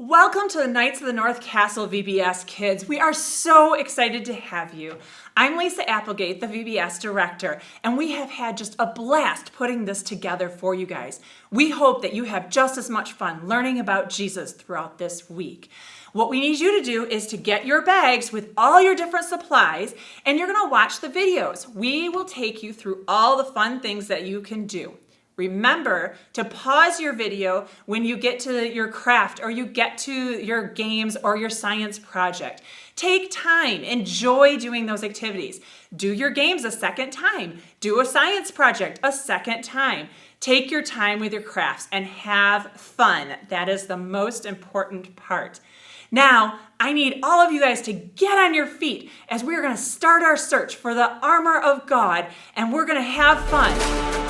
Welcome to the Knights of the North Castle VBS kids. We are so excited to have you. I'm Lisa Applegate, the VBS director, and we have had just a blast putting this together for you guys. We hope that you have just as much fun learning about Jesus throughout this week. What we need you to do is to get your bags with all your different supplies, and you're going to watch the videos. We will take you through all the fun things that you can do. Remember to pause your video when you get to your craft or you get to your games or your science project. Take time, enjoy doing those activities. Do your games a second time. Do a science project a second time. Take your time with your crafts and have fun. That is the most important part. Now, I need all of you guys to get on your feet as we're going to start our search for the armor of God, and we're going to have fun.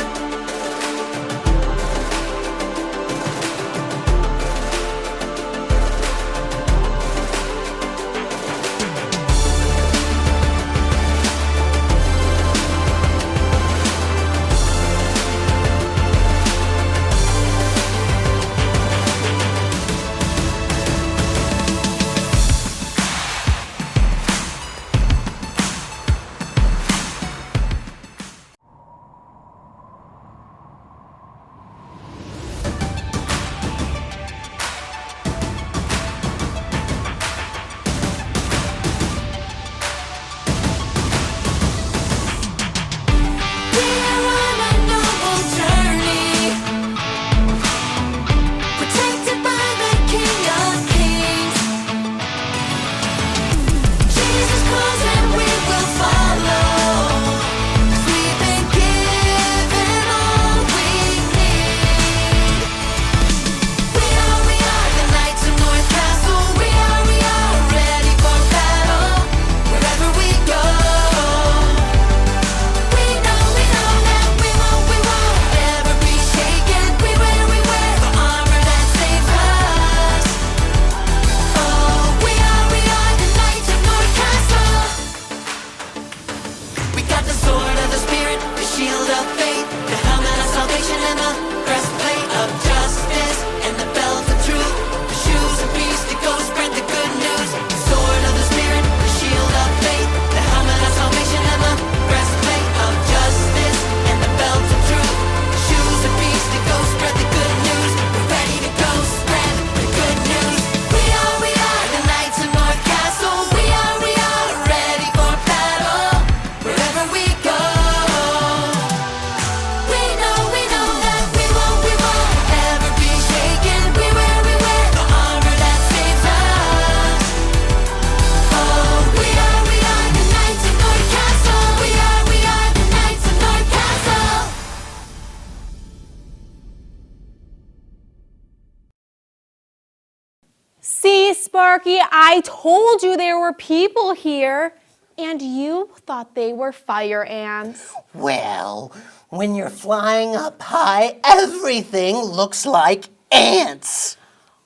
See, Sparky, I told you there were people here, and you thought they were fire ants. Well, when you're flying up high, everything looks like ants.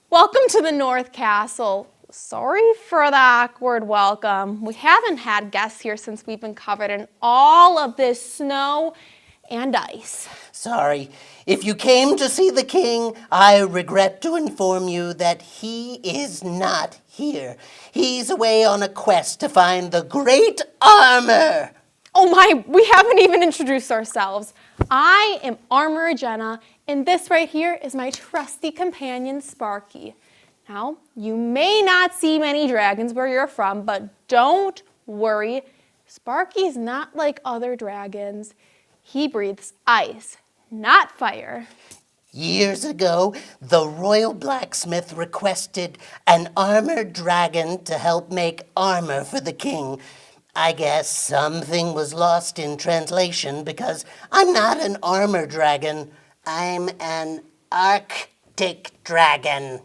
Welcome to the North Castle. Sorry for the awkward welcome. We haven't had guests here since we've been covered in all of this snow and ice. Sorry. If you came to see the king, I regret to inform you that he is not here. He's away on a quest to find the great armor. Oh my, we haven't even introduced ourselves. I am Armorer Jenna, and this right here is my trusty companion, Sparky. Now, you may not see many dragons where you're from, but don't worry. Sparky's not like other dragons. He breathes ice, not fire. Years ago, the royal blacksmith requested an armored dragon to help make armor for the king. I guess something was lost in translation because I'm not an armor dragon. I'm an Arctic dragon.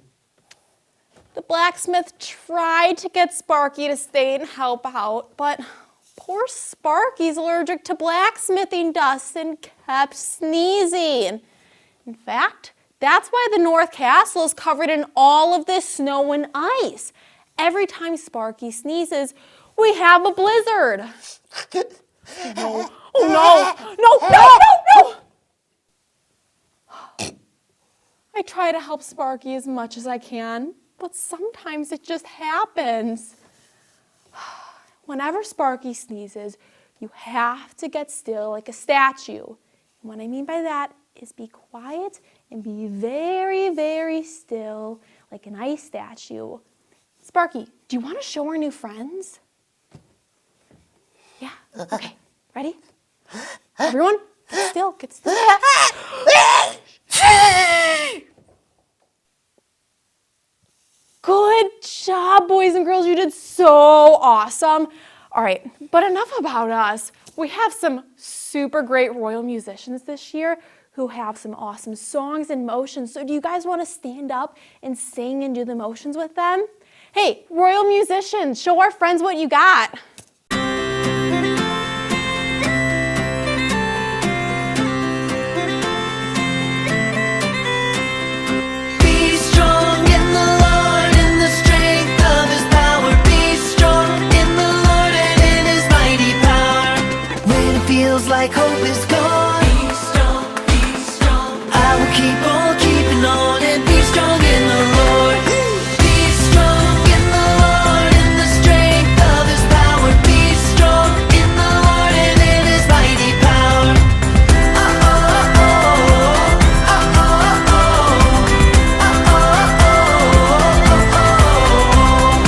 The blacksmith tried to get Sparky to stay and help out, but poor Sparky's allergic to blacksmithing dust and kept sneezing. In fact, that's why the North Castle is covered in all of this snow and ice. Every time Sparky sneezes, we have a blizzard. Oh no. I try to help Sparky as much as I can, but sometimes it just happens. Whenever Sparky sneezes, you have to get still like a statue. And what I mean by that is be quiet and be very, very still like an ice statue. Sparky, do you want to show our new friends? Yeah, okay, ready? Everyone, get still, get still. Good job, boys and girls. You did so awesome. All right, but enough about us. We have some super great royal musicians this year who have some awesome songs and motions. So do you guys want to stand up and sing and do the motions with them? Hey, royal musicians, show our friends what you got. Like hope is gone. Be strong, be strong. I will keep on keeping on and be strong in the Lord. Be strong in the Lord in the strength of His power. Be strong in the Lord and in His mighty power. Oh oh oh oh oh oh oh oh oh.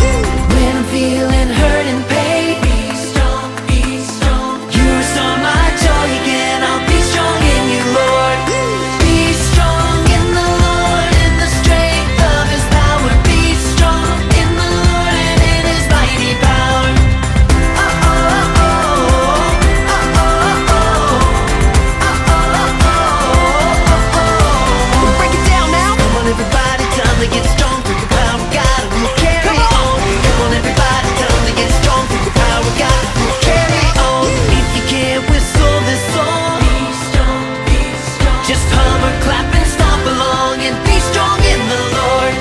When I'm feeling hurt and pain, be strong, be strong. You restore my again, I'll be strong in you, Lord. Be strong in the Lord in the strength of His power. Be strong in the Lord and in His mighty power. Oh oh oh oh oh oh oh. Break it down now. Come on, everybody, time to get strong. Through the power of God, we'll carry on. Come on, everybody, time to get strong. Through the power of God, we'll carry on. If you can't whistle this song, be strong, be strong. Just hum or clap and stomp along and be strong in the Lord.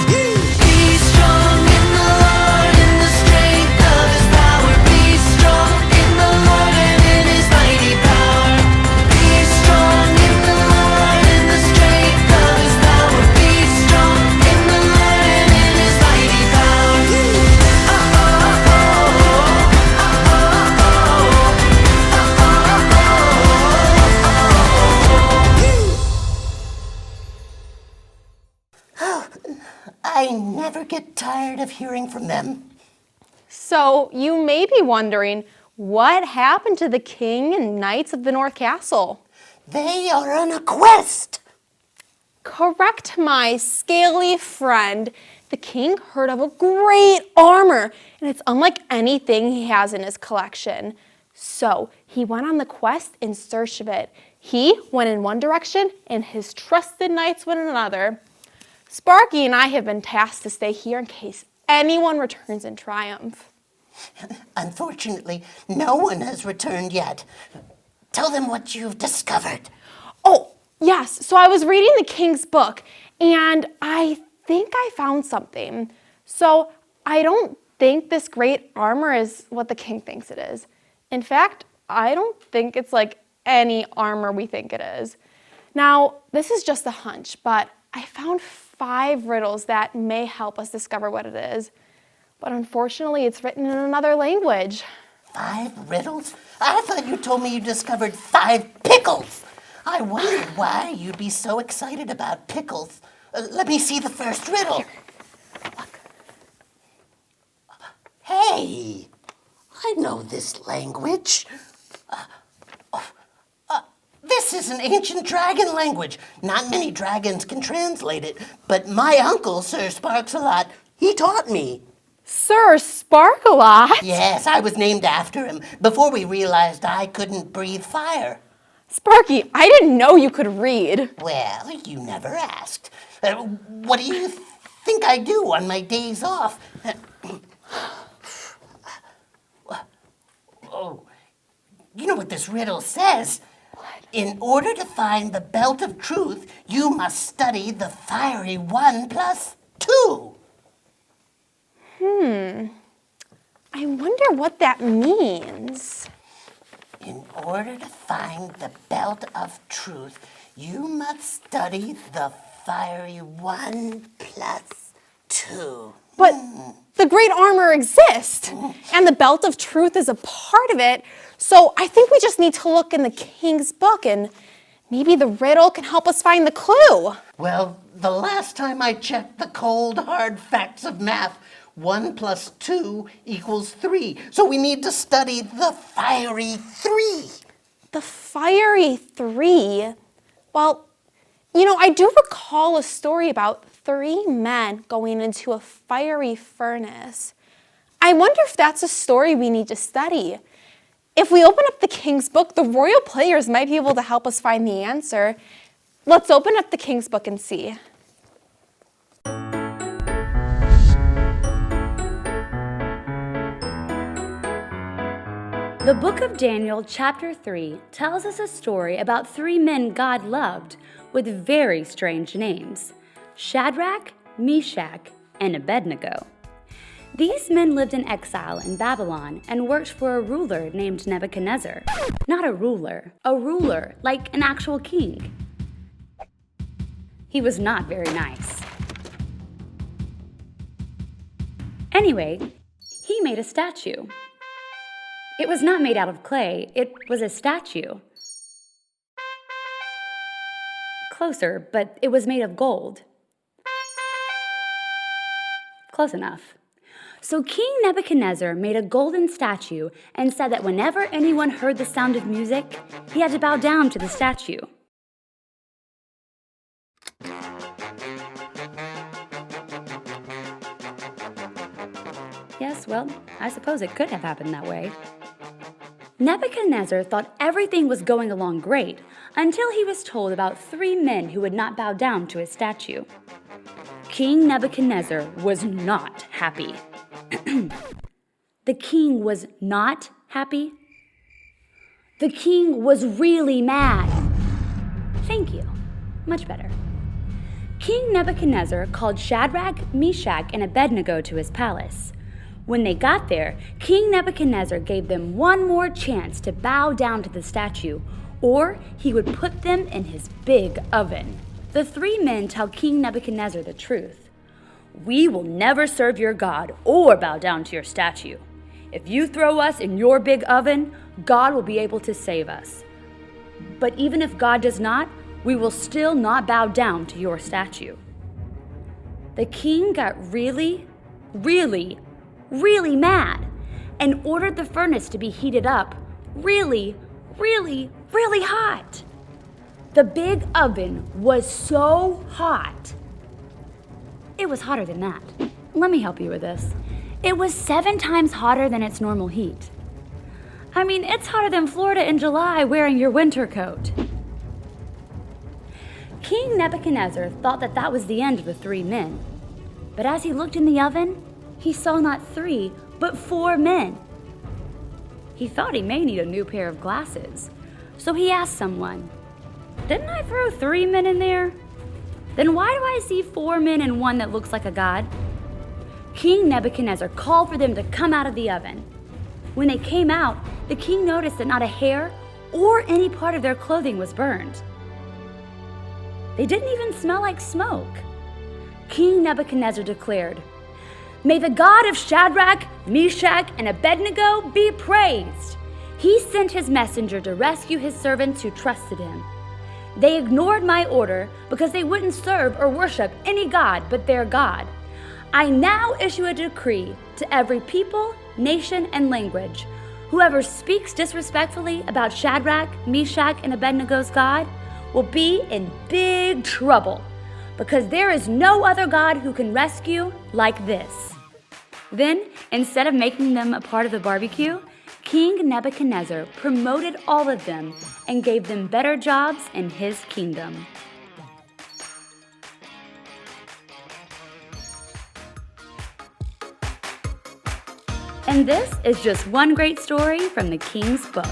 Be strong in the Lord in the strength of His power. Be strong in the Lord and in His mighty power. Be strong in the Lord in the strength of His power. Be strong in the Lord and in His mighty power. Oh oh oh I never get tired of hearing from them. So you may be wondering, what happened to the king and knights of the North Castle? They are on a quest. Correct, my scaly friend. The king heard of a great armor, and it's unlike anything he has in his collection. So he went on the quest in search of it. He went in one direction, and his trusted knights went in another. Sparky and I have been tasked to stay here in case anyone returns in triumph. Unfortunately, no one has returned yet. Tell them what you've discovered. Oh, yes. So I was reading the king's book, and I think I found something. So I don't think this great armor is what the king thinks it is. In fact, I don't think it's like any armor we think it is. Now, this is just a hunch, but I found 5 riddles that may help us discover what it is. But unfortunately, it's written in another language. 5 riddles? I thought you told me you discovered 5 pickles. I wonder why you'd be so excited about pickles. Let me see the first riddle. Here, look. Hey, I know this language. This is an ancient dragon language. Not many dragons can translate it, but my uncle, Sir Sparks-a-Lot, he taught me. Sir Spark-a-Lot? Yes, I was named after him before we realized I couldn't breathe fire. Sparky, I didn't know you could read. Well, you never asked. What do you think I do on my days off? Oh, you know what this riddle says? In order to find the belt of truth, you must study the fiery 1 plus 2. I wonder what that means. In order to find the belt of truth, you must study the fiery 1 plus 2. But the great armor exists, and the belt of truth is a part of it. So I think we just need to look in the king's book, and maybe the riddle can help us find the clue. Well, the last time I checked the cold, hard facts of math, 1 plus 2 equals 3. So we need to study the fiery 3. The fiery 3? Well, I do recall a story about 3 men going into a fiery furnace. I wonder if that's a story we need to study. If we open up the king's book, the royal players might be able to help us find the answer. Let's open up the king's book and see. The book of Daniel, chapter 3, tells us a story about 3 men God loved with very strange names: Shadrach, Meshach, and Abednego. These men lived in exile in Babylon and worked for a ruler named Nebuchadnezzar. Not a ruler like an actual king. He was not very nice. Anyway, he made a statue. It was not made out of clay, it was a statue. Closer, but it was made of gold. Close enough. So King Nebuchadnezzar made a golden statue and said that whenever anyone heard the sound of music, he had to bow down to the statue. Yes, well, I suppose it could have happened that way. Nebuchadnezzar thought everything was going along great until he was told about 3 men who would not bow down to his statue. King Nebuchadnezzar was not happy. The king was not happy? The king was really mad. Thank you. Much better. King Nebuchadnezzar called Shadrach, Meshach, and Abednego to his palace. When they got there, King Nebuchadnezzar gave them one more chance to bow down to the statue, or he would put them in his big oven. The 3 men tell King Nebuchadnezzar the truth. "We will never serve your God or bow down to your statue. If you throw us in your big oven, God will be able to save us. But even if God does not, we will still not bow down to your statue." The king got really mad and ordered the furnace to be heated up really hot. The big oven was so hot. It was hotter than that. Let me help you with this. It was 7 times hotter than its normal heat. I mean, it's hotter than Florida in July wearing your winter coat. King Nebuchadnezzar thought that was the end of the 3 men. But as he looked in the oven, he saw not 3, but 4 men. He thought he may need a new pair of glasses, so he asked someone, "Didn't I throw 3 men in there? Then why do I see 4 men and one that looks like a god?" King Nebuchadnezzar called for them to come out of the oven. When they came out, the king noticed that not a hair or any part of their clothing was burned. They didn't even smell like smoke. King Nebuchadnezzar declared, "May the God of Shadrach, Meshach, and Abednego be praised. He sent his messenger to rescue his servants who trusted him. They ignored my order because they wouldn't serve or worship any god but their God. I now issue a decree to every people, nation, and language. Whoever speaks disrespectfully about Shadrach, Meshach, and Abednego's God will be in big trouble, because there is no other God who can rescue like this." Then, instead of making them a part of the barbecue, King Nebuchadnezzar promoted all of them and gave them better jobs in his kingdom. And this is just one great story from the King's Book.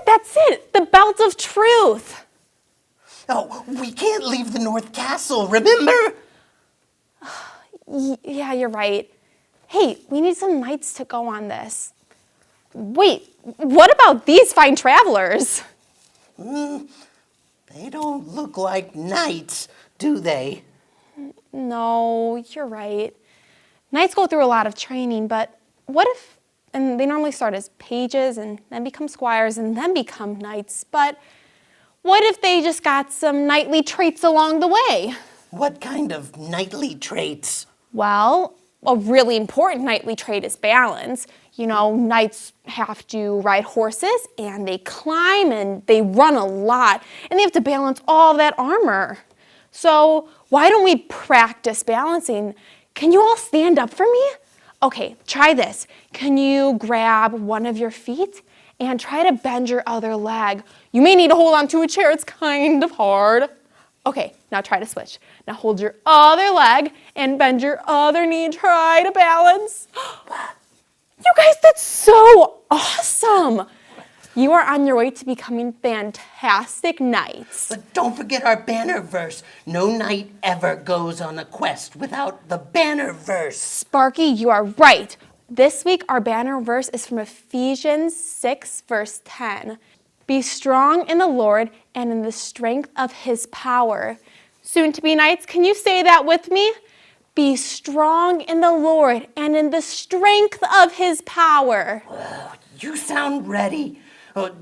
That's it. The belt of truth. Oh, we can't leave the North Castle, remember? Yeah, you're right. Hey, we need some knights to go on this. Wait, what about these fine travelers? They don't look like knights, do they? No, you're right. Knights go through a lot of training, but what if, and they normally start as pages and then become squires and then become knights, but what if they just got some knightly traits along the way? What kind of knightly traits? Well, a really important knightly trait is balance. You know, knights have to ride horses and they climb and they run a lot and they have to balance all that armor. So why don't we practice balancing? Can you all stand up for me? Okay, try this. Can you grab one of your feet and try to bend your other leg? You may need to hold on to a chair. It's kind of hard. Okay, now try to switch. Now hold your other leg and bend your other knee. Try to balance. You guys, that's so awesome. You are on your way to becoming fantastic knights. But don't forget our banner verse. No knight ever goes on a quest without the banner verse. Sparky, you are right. This week, our banner verse is from Ephesians 6, verse 10. Be strong in the Lord and in the strength of his power. Soon to be knights, can you say that with me? Be strong in the Lord and in the strength of his power. You sound ready.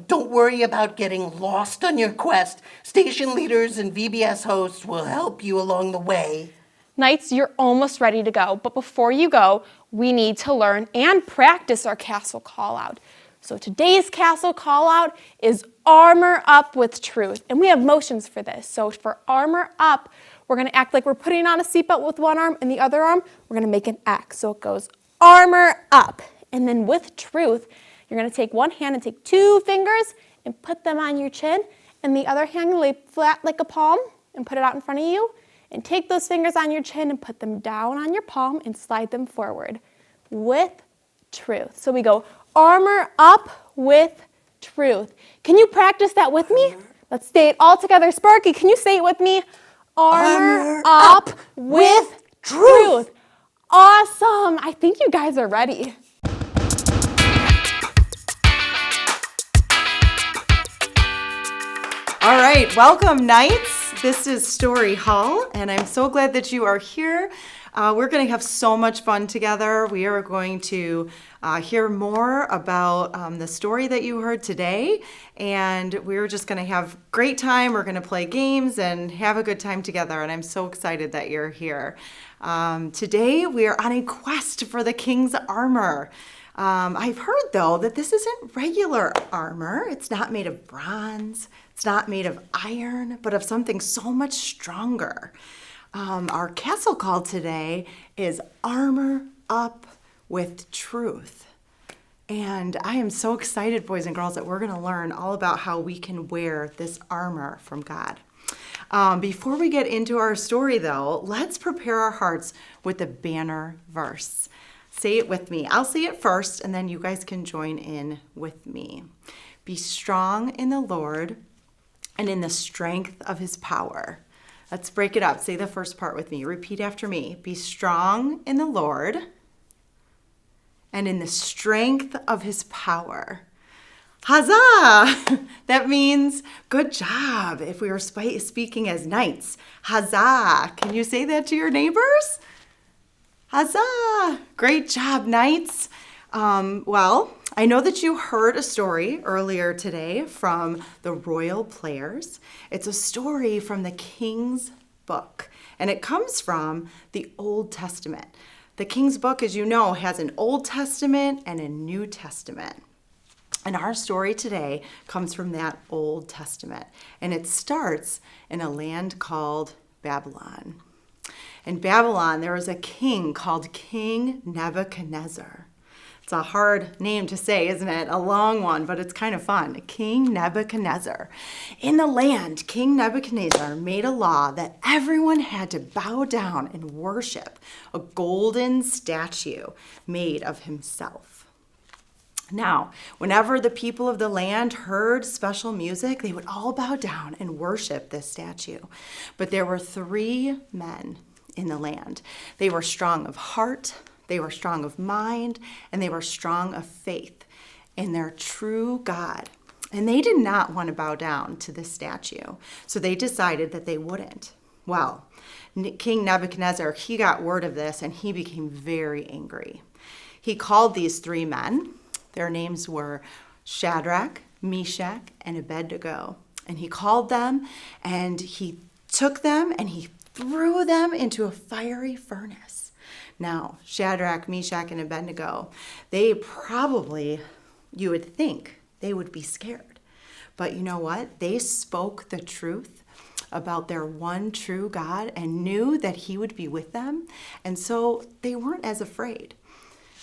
Don't worry about getting lost on your quest. Station leaders and VBS hosts will help you along the way. Knights, you're almost ready to go, but before you go, we need to learn and practice our castle call-out. So today's castle call-out is armor up with truth, and we have motions for this. So for armor up, we're gonna act like we're putting on a seatbelt with one arm, and the other arm, we're gonna make an X. So it goes armor up, and then with truth, you're gonna take one hand and take two fingers and put them on your chin, and the other hand lay flat like a palm and put it out in front of you, and take those fingers on your chin and put them down on your palm and slide them forward with truth. So we go armor up with truth. Can you practice that with me? Let's say it all together. Sparky, can you say it with me? Armor up with truth. Awesome. I think you guys are ready. All right, welcome Knights. This is Story Hall, and I'm so glad that you are here. We're going to have so much fun together. We are going to hear more about the story that you heard today, and we're just going to have a great time. We're going to play games and have a good time together, and I'm so excited that you're here. Today, we are on a quest for the king's armor. I've heard, though, that this isn't regular armor. It's not made of bronze. It's not made of iron, but of something so much stronger. Our castle call today is Armor Up with Truth. And I am so excited, boys and girls, that we're going to learn all about how we can wear this armor from God. Before we get into our story, though, let's prepare our hearts with the banner verse. Say it with me. I'll say it first, and then you guys can join in with me. Be strong in the Lord and in the strength of his power. Let's break it up. Say the first part with me. Repeat after me. Be strong in the Lord and in the strength of his power. Huzzah! That means good job if we were speaking as knights. Huzzah! Can you say that to your neighbors? Huzzah! Great job, knights. Well, I know that you heard a story earlier today from the Royal Players. It's a story from the King's Book, and it comes from the Old Testament. The King's Book, as you know, has an Old Testament and a New Testament. And our story today comes from that Old Testament, and it starts in a land called Babylon. In Babylon, there was a king called King Nebuchadnezzar. It's a hard name to say, isn't it? A long one, but it's kind of fun. King Nebuchadnezzar. In the land, King Nebuchadnezzar made a law that everyone had to bow down and worship a golden statue made of himself. Now, whenever the people of the land heard special music, they would all bow down and worship this statue. But there were 3 men in the land. They were strong of heart, they were strong of mind, and they were strong of faith in their true God. And they did not want to bow down to this statue, so they decided that they wouldn't. Well, King Nebuchadnezzar, he got word of this, and he became very angry. He called these 3 men. Their names were Shadrach, Meshach, and Abednego. And he called them, and he took them, and he threw them into a fiery furnace. Now, Shadrach, Meshach, and Abednego, they probably, you would think, they would be scared. But you know what? They spoke the truth about their one true God and knew that he would be with them. And so they weren't as afraid.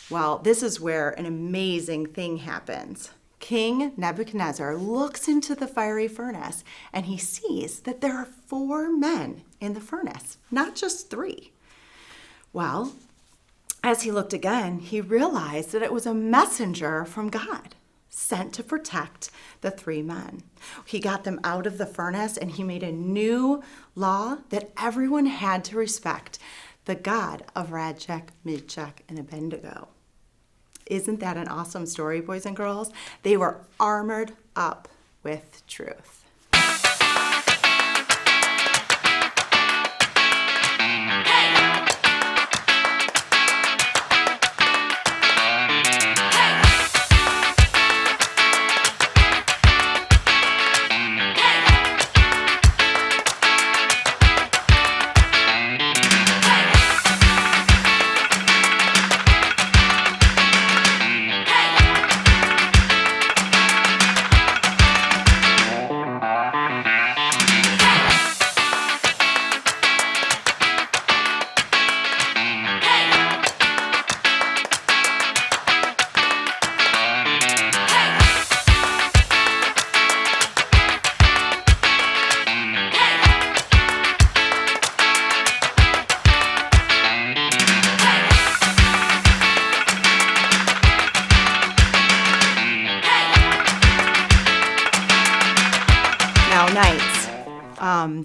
Well, this is where an amazing thing happens. King Nebuchadnezzar looks into the fiery furnace and he sees that there are 4 men in the furnace, not just 3. Well, as he looked again, he realized that it was a messenger from God sent to protect the 3 men. He got them out of the furnace and he made a new law that everyone had to respect, the God of Shadrach, Meshach, and Abednego. Isn't that an awesome story, boys and girls? They were armored up with truth.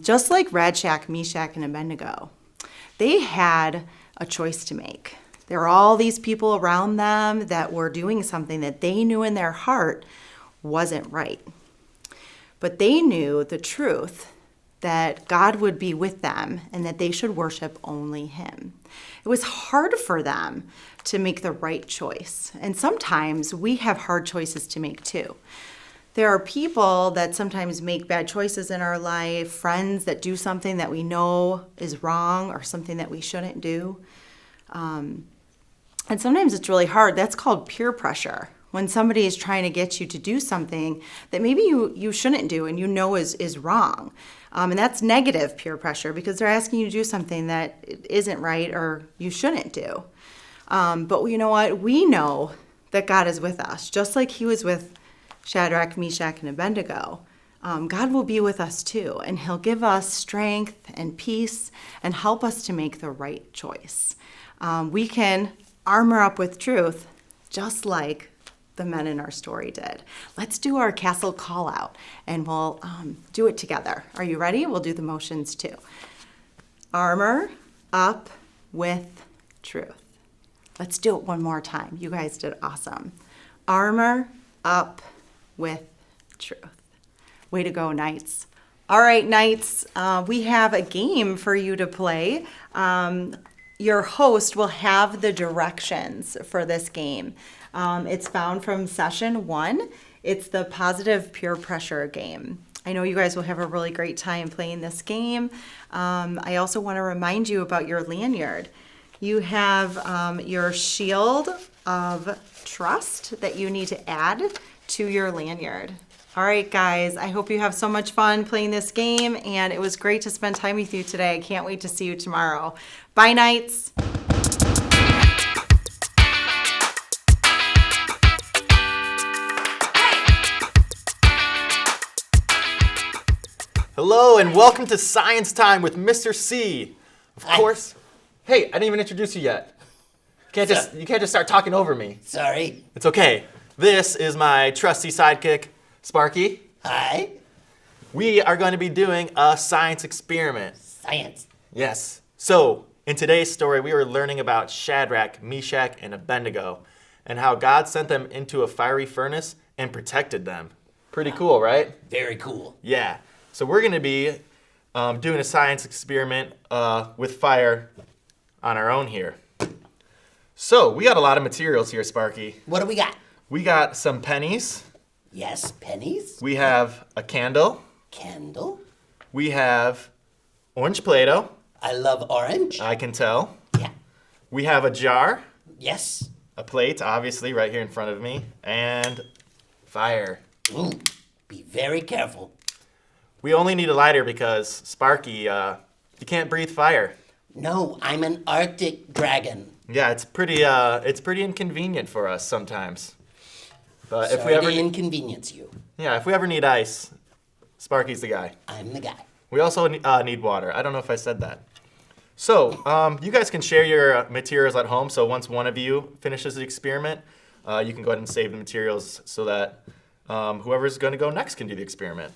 Just like Shadrach, Meshach, and Abednego, they had a choice to make. There were all these people around them that were doing something that they knew in their heart wasn't right. But they knew the truth that God would be with them and that they should worship only him. It was hard for them to make the right choice. And sometimes we have hard choices to make too. There are people that sometimes make bad choices in our life, friends that do something that we know is wrong or something that we shouldn't do. And sometimes it's really hard. That's called peer pressure. When somebody is trying to get you to do something that maybe you shouldn't do and you know is wrong. And that's negative peer pressure because they're asking you to do something that isn't right or you shouldn't do. But you know what? We know that God is with us, just like he was with Shadrach, Meshach, and Abednego. God will be with us too, and he'll give us strength and peace and help us to make the right choice. We can armor up with truth just like the men in our story did. Let's do our castle call out and we'll do it together. Are you ready? We'll do the motions too. Armor up with truth. Let's do it one more time. You guys did awesome. Armor up with truth. Way to go, Knights. All right, Knights, we have a game for you to play. Your host will have the directions for this game. It's found from session 1. It's the positive peer pressure game. I know you guys will have a really great time playing this game. I also want to remind you about your lanyard. You have your shield of trust that you need to add to your lanyard. All right, guys, I hope you have so much fun playing this game, and it was great to spend time with you today. I can't wait to see you tomorrow. Bye, Knights. Hello, and welcome to Science Time with Mr. C. Of course. Hey, I didn't even introduce you yet. You can't just start talking over me. Sorry. It's okay. This is my trusty sidekick, Sparky. Hi. We are going to be doing a science experiment. Science. Yes. So, in today's story, we were learning about Shadrach, Meshach, and Abednego, and how God sent them into a fiery furnace and protected them. Pretty cool, right? Very cool. Yeah. So we're going to be doing a science experiment with fire on our own here. So we got a lot of materials here, Sparky. What do we got? We got some pennies. Yes, pennies. We have a candle. Candle. We have orange Play-Doh. I love orange. I can tell. Yeah. We have a jar, Yes. a plate, obviously, right here in front of me, and fire. Ooh, be very careful. We only need a lighter because Sparky, you can't breathe fire. No, I'm an Arctic dragon. Yeah, it's pretty inconvenient for us sometimes. But Sorry to inconvenience you. if we ever need ice, Sparky's the guy. I'm the guy. We also need water. I don't know if I said that. So, you guys can share your materials at home. So once one of you finishes the experiment, you can go ahead and save the materials so that whoever's going to go next can do the experiment.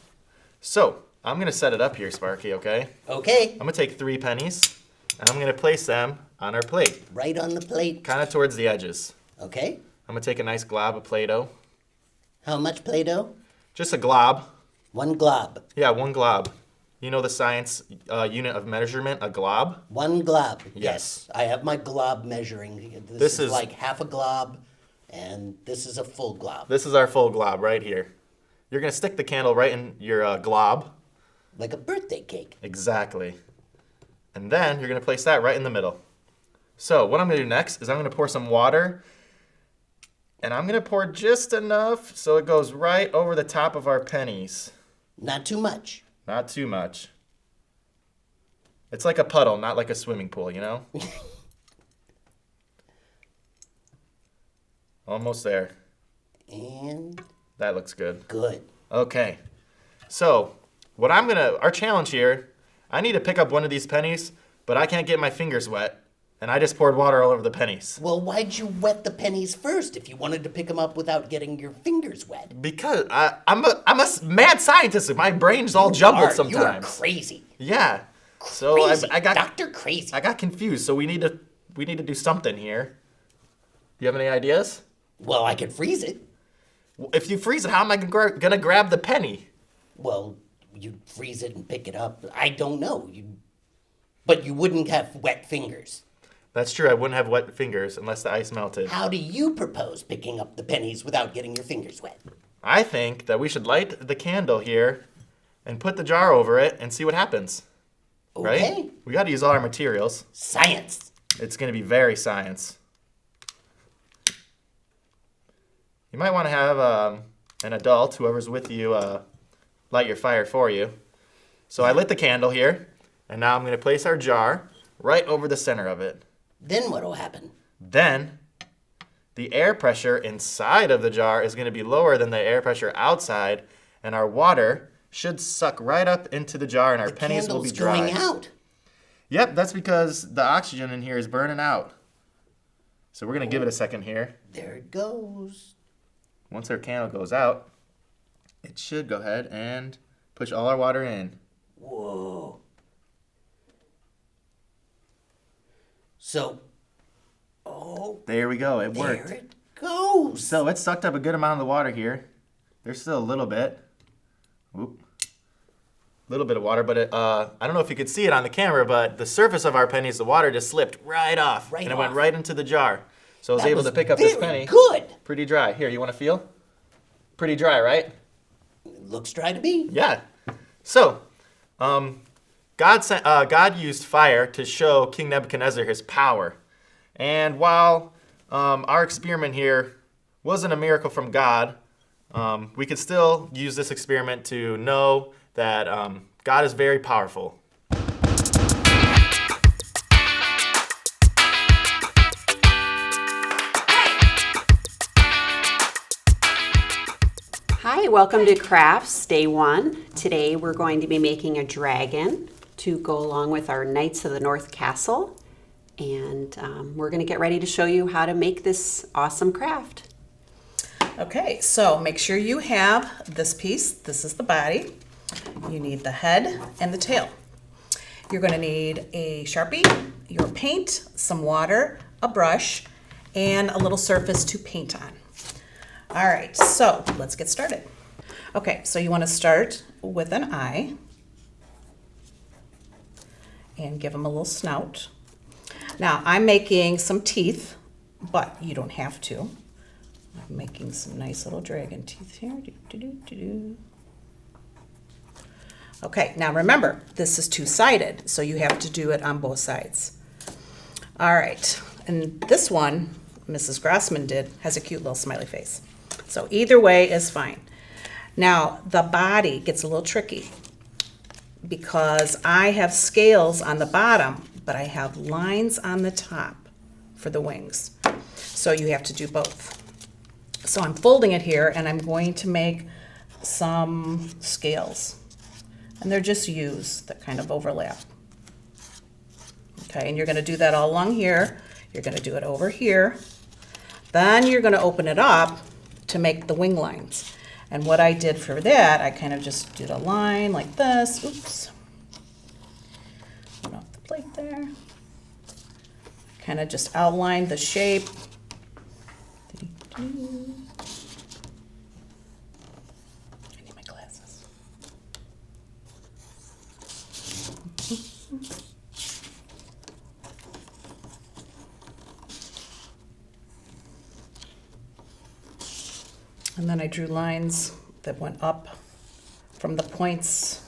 So, I'm going to set it up here, Sparky, okay? Okay. I'm going to take 3 pennies, and I'm going to place them on our plate, Right on the plate. kind of towards the edges. Okay. I'm going to take a nice glob of Play-Doh. How much Play-Doh? Just a glob. 1 glob. Yeah, 1 glob. You know the science unit of measurement, a glob? 1 glob. Yes. I have my glob measuring. This is like half a glob, and this is a full glob. This is our full glob right here. You're going to stick the candle right in your glob. Like a birthday cake. Exactly. And then you're going to place that right in the middle. So what I'm going to do next is I'm going to pour some water. And I'm going to pour just enough so it goes right over the top of our pennies. Not too much. Not too much. It's like a puddle, not like a swimming pool, you know? Almost there. And That looks good. good. Okay. So, our challenge here, I need to pick up one of these pennies, but I can't get my fingers wet. And I just poured water all over the pennies. Well, why'd you wet the pennies first if you wanted to pick them up without getting your fingers wet? Because I'm a mad scientist. My brain's all jumbled sometimes. You are crazy. Yeah. So Crazy. I got Dr. Crazy. I got confused. So we need to do something here. Do you have any ideas? Well, I could freeze it. If you freeze it, how am I gonna grab the penny? Well, you'd freeze it and pick it up. I don't know. But you wouldn't have wet fingers. That's true. I wouldn't have wet fingers unless the ice melted. How do you propose picking up the pennies without getting your fingers wet? I think that we should light the candle here and put the jar over it and see what happens. Right? Okay. We got to use all our materials. Science. It's going to be very science. You might want to have an adult, whoever's with you, light your fire for you. So I lit the candle here, and now I'm going to place our jar right over the center of it. Then what'll happen? Then the air pressure inside of the jar is going to be lower than the air pressure outside, and our water should suck right up into the jar, and our pennies will be dry. Candle's going out. Yep, that's because the oxygen in here is burning out. So we're going to give it a second here. There it goes. Once our candle goes out, it should go ahead and push all our water in. Whoa. So, There we go, it worked. there it goes. So it sucked up a good amount of the water here. There's still a little bit. Oop. Little bit of water, but I don't know if you could see it on the camera, but the surface of our pennies, the water just slipped right off. Right and it went off. right into the jar. So I was That able was to pick up this very penny. good. Pretty dry. Here, you want to feel? Pretty dry, right? Looks dry to me. Yeah. So, God used fire to show King Nebuchadnezzar his power. And while our experiment here wasn't a miracle from God, we could still use this experiment to know that God is very powerful. Hi, welcome to Crafts Day 1. Today we're going to be making a dragon to go along with our Knights of the North Castle. And we're going to get ready to show you how to make this awesome craft. Okay, so make sure you have this piece. This is the body. You need the head and the tail. You're going to need a Sharpie, your paint, some water, a brush, and a little surface to paint on. All right, so let's get started. Okay, so you want to start with an eye and give him a little snout. Now, I'm making some teeth, but you don't have to. I'm making some nice little dragon teeth here. Okay, now remember, this is two-sided, so you have to do it on both sides. All right, and this one, Mrs. Grossman did, has a cute little smiley face. So either way is fine. Now, the body gets a little tricky because I have scales on the bottom, but I have lines on the top for the wings. So you have to do both. So I'm folding it here and I'm going to make some scales. And they're just U's that kind of overlap. Okay, and you're going to do that all along here. You're going to do it over here. Then you're going to open it up to make the wing lines. And what I did for that, I kind of just did a line like this. Oops. Put off the plate there. Kind of just outlined the shape. I need my glasses. And then I drew lines that went up from the points.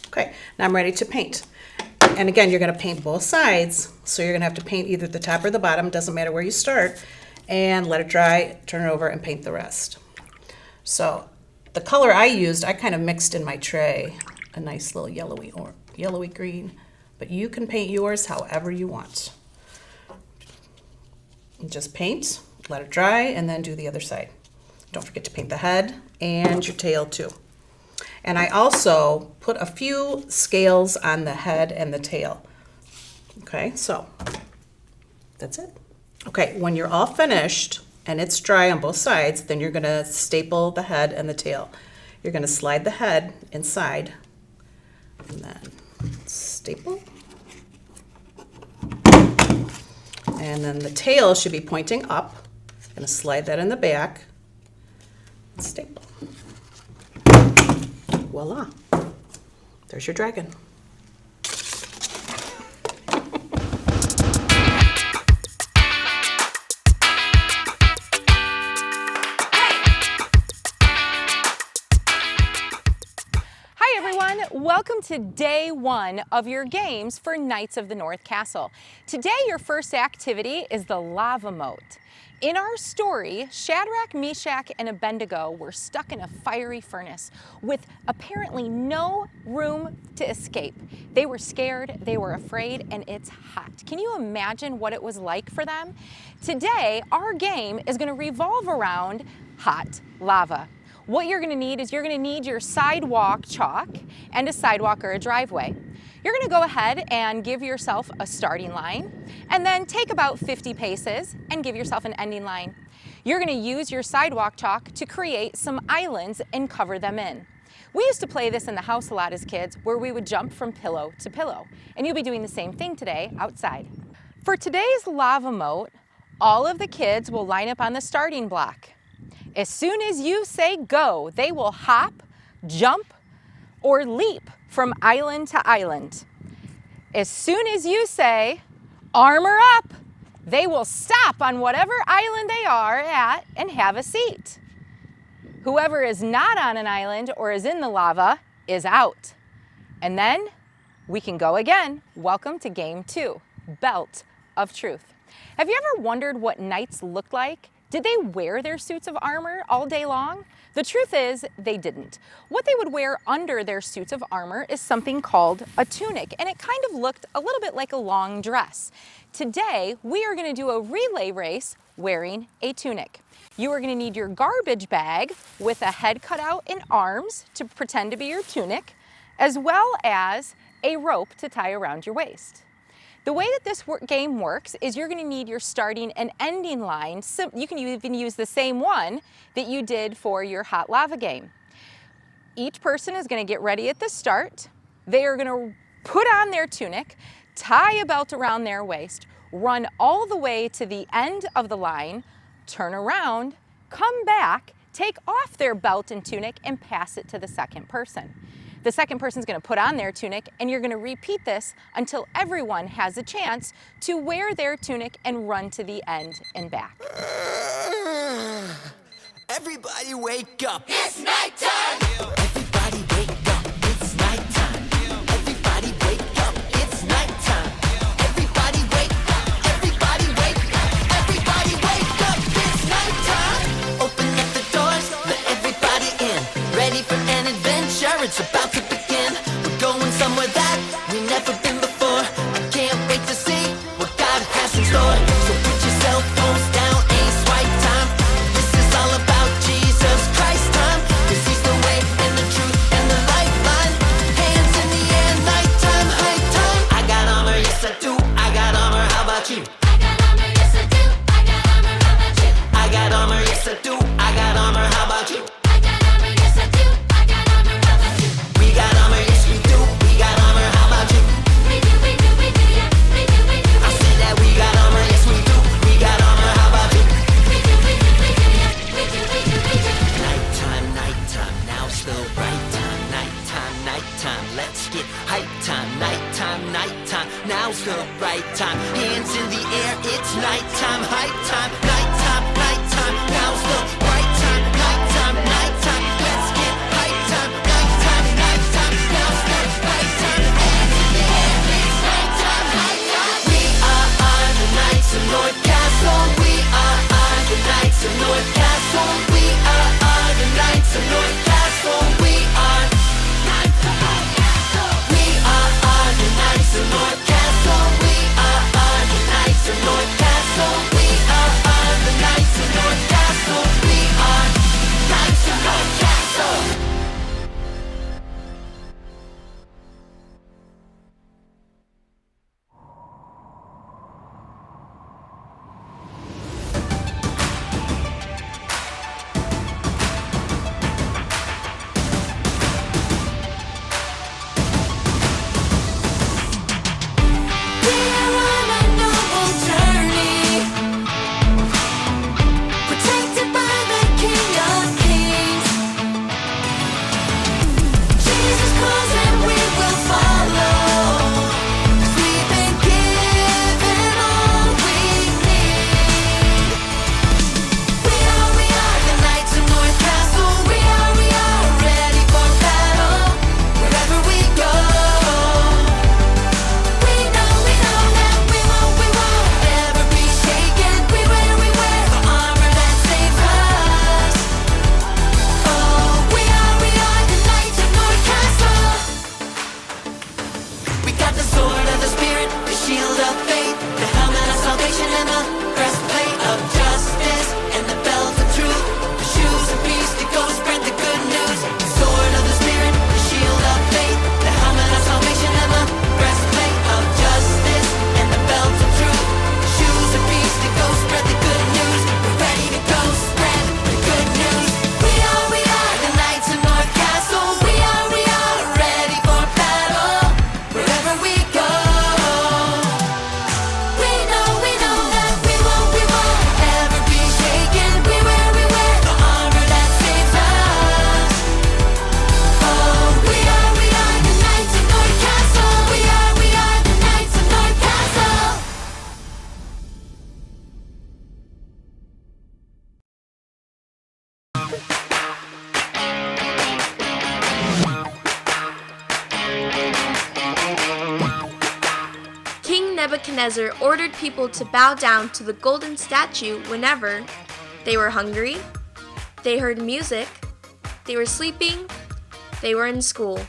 Okay, now I'm ready to paint. And again, you're going to paint both sides. So you're going to have to paint either the top or the bottom, doesn't matter where you start, and let it dry, turn it over, and paint the rest. So the color I used, I kind of mixed in my tray a nice little yellowy green, but you can paint yours however you want. And just paint, let it dry, and then do the other side. Don't forget to paint the head and your tail too. And I also put a few scales on the head and the tail. Okay, so that's it. Okay, when you're all finished and it's dry on both sides, then you're gonna staple the head and the tail. You're gonna slide the head inside and then staple. And then the tail should be pointing up. I'm gonna slide that in the back and staple. Voila, there's your dragon. Hi everyone, welcome to day one of your games for Knights of the North Castle. Today your first activity is the lava moat. In our story, Shadrach, Meshach, and Abednego were stuck in a fiery furnace with apparently no room to escape. They were scared, they were afraid, and it's hot. Can you imagine what it was like for them? Today, our game is going to revolve around hot lava. What you're going to need is you're going to need your sidewalk chalk and a sidewalk or a driveway. You're going to go ahead and give yourself a starting line and then take about 50 paces and give yourself an ending line. You're going to use your sidewalk chalk to create some islands and cover them in. We used to play this in the house a lot as kids where we would jump from pillow to pillow, and you'll be doing the same thing today outside. For today's lava moat, all of the kids will line up on the starting block. As soon as you say go, they will hop, jump, or leap from island to island. As soon as you say armor up, they will stop on whatever island they are at and have a seat. Whoever is not on an island or is in the lava is out. And then we can go again. Welcome to game 2, Belt of Truth. Have you ever wondered what knights looked like? Did they wear their suits of armor all day long? The truth is, they didn't. What they would wear under their suits of armor is something called a tunic, and it kind of looked a little bit like a long dress. Today, we are going to do a relay race wearing a tunic. You are going to need your garbage bag with a head cut out and arms to pretend to be your tunic, as well as a rope to tie around your waist. The way that this game works is you're going to need your starting and ending line. So you can even use the same one that you did for your hot lava game. Each person is going to get ready at the start. They are going to put on their tunic, tie a belt around their waist, run all the way to the end of the line, turn around, come back, take off their belt and tunic, and pass it to the second person. The second person is going to put on their tunic, and you're going to repeat this until everyone has a chance to wear their tunic and run to the end and back. Everybody wake up. It's nighttime. Everybody wake up. It's nighttime. Everybody wake up. It's nighttime. Everybody wake up. Everybody wake up. Everybody wake up. It's nighttime. Open up the doors. Let everybody in. Ready for an adventure. It's about to begin. We're going somewhere that we've never been before. I can't wait to see what God has in store. So put your cell phones down. Ain't swipe time. This is all about Jesus Christ time. 'Cause he's the way and the truth and the lifeline. Hands in the air, nighttime, high time. I got armor, yes I do. I got armor, how about you? I got armor, yes I do. I got armor, how about you? I got armor, yes I do. I got armor, how about you? I got armor, yes I do. I got armor, how about you? We got armor, yes we do. We got armor, how about you? We do, yeah. We do, yeah. I said that we got armor, yes we do. We got armor, how about you? We do, yeah. We do. Nighttime, nighttime, now's the right time. Nighttime, nighttime, let's get hype time. Nighttime, nighttime, now's the right time. Hands in the air, it's nighttime, hype time. Nighttime, nighttime, now's the right time. Nighttime, nighttime, let's get hype time. Nighttime, nighttime, now's the right time. Hands in the air, it's nighttime, hype time. We are the Knights of North Castle. We are the Knights of North Castle. We are the Knights of North Castle. We are Knights of North Castle. We are the Knights of North Castle. We are the Knights of North Castle. We are the Knights of North Castle. We are Knights of North Castle. We're on a noble journey, protected by the King of Kings. Jesus calls and we will follow, 'cause we've been given all we need. We are the Knights of North Castle. We are ready for battle wherever we go. We know that we won't ever be shaken. We wear the armor that saves us. Oh, we are the Knights of North Castle. We got the sword of the Spirit, the shield of faith, the helmet of salvation, and the breastplate of justice, and the belt of truth, the shoes of peace to go spread the good news. The sword of the Spirit, the shield of faith, the helmet of salvation, and the breastplate of justice, and the belt of truth, the shoes of peace to go spread the good news. We're ready to go spread the good news. We are the Knights of North Castle. We are ready for battle wherever we go. We know that we won't ever be shaken. We wear the armor that saves us. Oh, we are the Knights of North Castle. We are the Knights of North Castle. King Nebuchadnezzar ordered people to bow down to the golden statue whenever they were hungry, they heard music, they were sleeping, they were in school.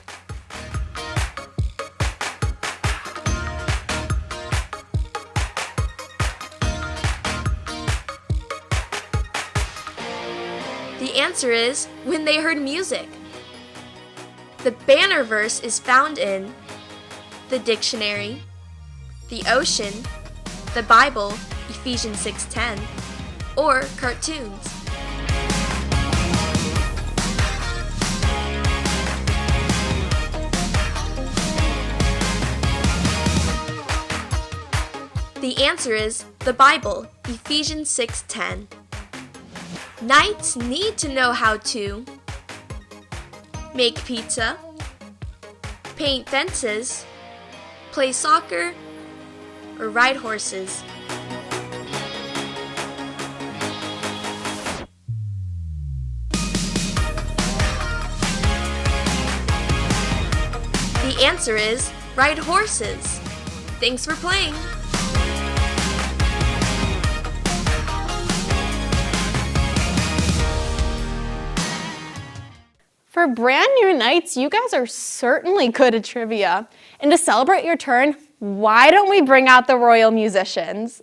The answer is when they heard music. The banner verse is found in the dictionary, the ocean, the Bible, Ephesians 6:10, or cartoons. The answer is the Bible, Ephesians 6:10. Knights need to know how to make pizza, paint fences, play soccer, or ride horses. The answer is ride horses. Thanks for playing. For brand new knights, you guys are certainly good at trivia. And to celebrate your turn, why don't we bring out the royal musicians?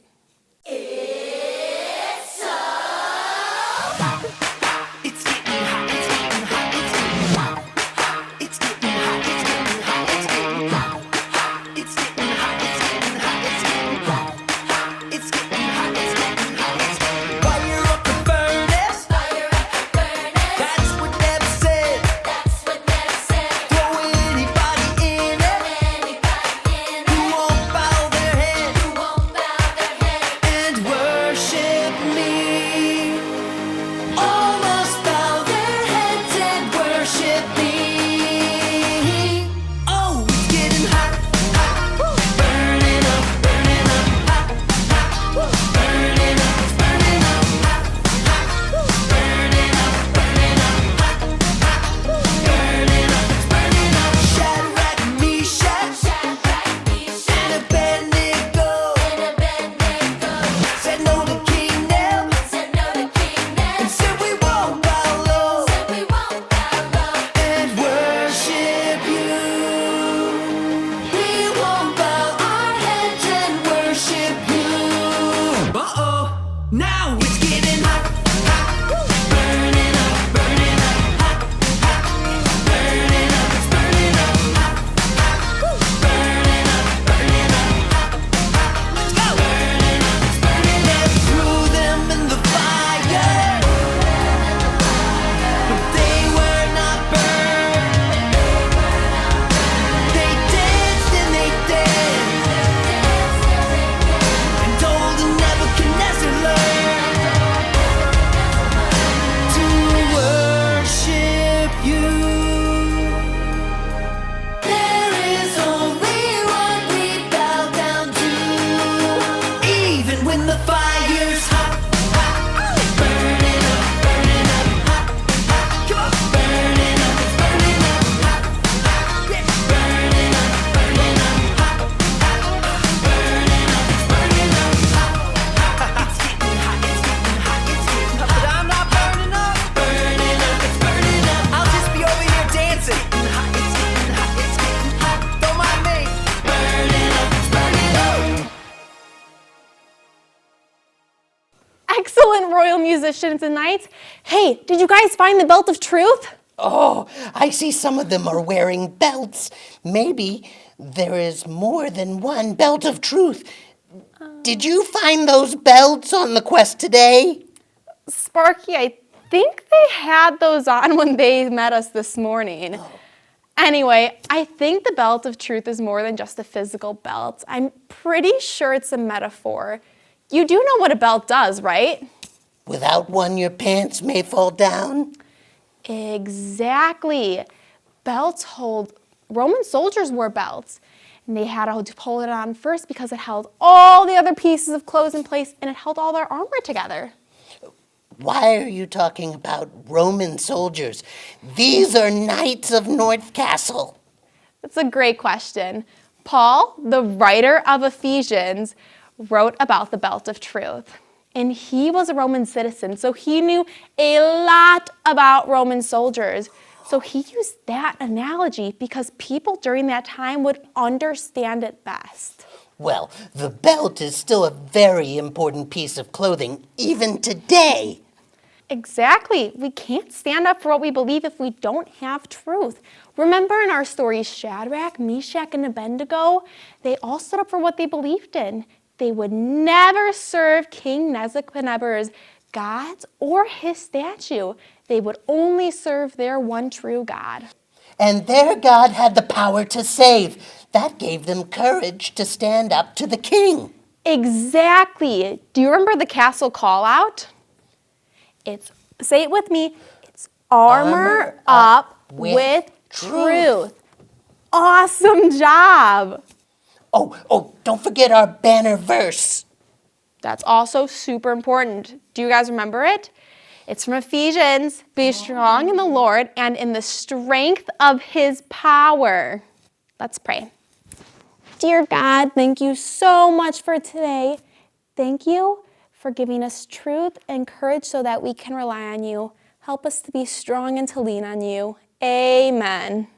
Excellent royal musicians and knights. Hey, did you guys find the belt of truth? Oh, I see some of them are wearing belts. Maybe there is more than one belt of truth. Did you find those belts on the quest today? Sparky, I think they had those on when they met us this morning. Anyway, I think the belt of truth is more than just a physical belt. I'm pretty sure it's a metaphor. You do know what a belt does, right? Without one, your pants may fall down. Exactly. Belts hold, Roman soldiers wore belts. And they had to pull it on first because it held all the other pieces of clothes in place and it held all their armor together. Why are you talking about Roman soldiers? These are knights of North Castle. That's a great question. Paul, the writer of Ephesians, wrote about the belt of truth. And he was a Roman citizen, so he knew a lot about Roman soldiers. So he used that analogy because people during that time would understand it best. Well, the belt is still a very important piece of clothing, even today. Exactly. We can't stand up for what we believe if we don't have truth. Remember in our story, Shadrach, Meshach, and Abednego, they all stood up for what they believed in. They would never serve King Nebuchadnezzar's gods or his statue. They would only serve their one true God. And their God had the power to save. That gave them courage to stand up to the king. Exactly. Do you remember the castle call out? Say it with me. It's armor up with truth. Awesome job. Oh, don't forget our banner verse. That's also super important. Do you guys remember it? It's from Ephesians. Be strong in the Lord and in the strength of his power. Let's pray. Dear God, thank you so much for today. Thank you for giving us truth and courage so that we can rely on you. Help us to be strong and to lean on you. Amen.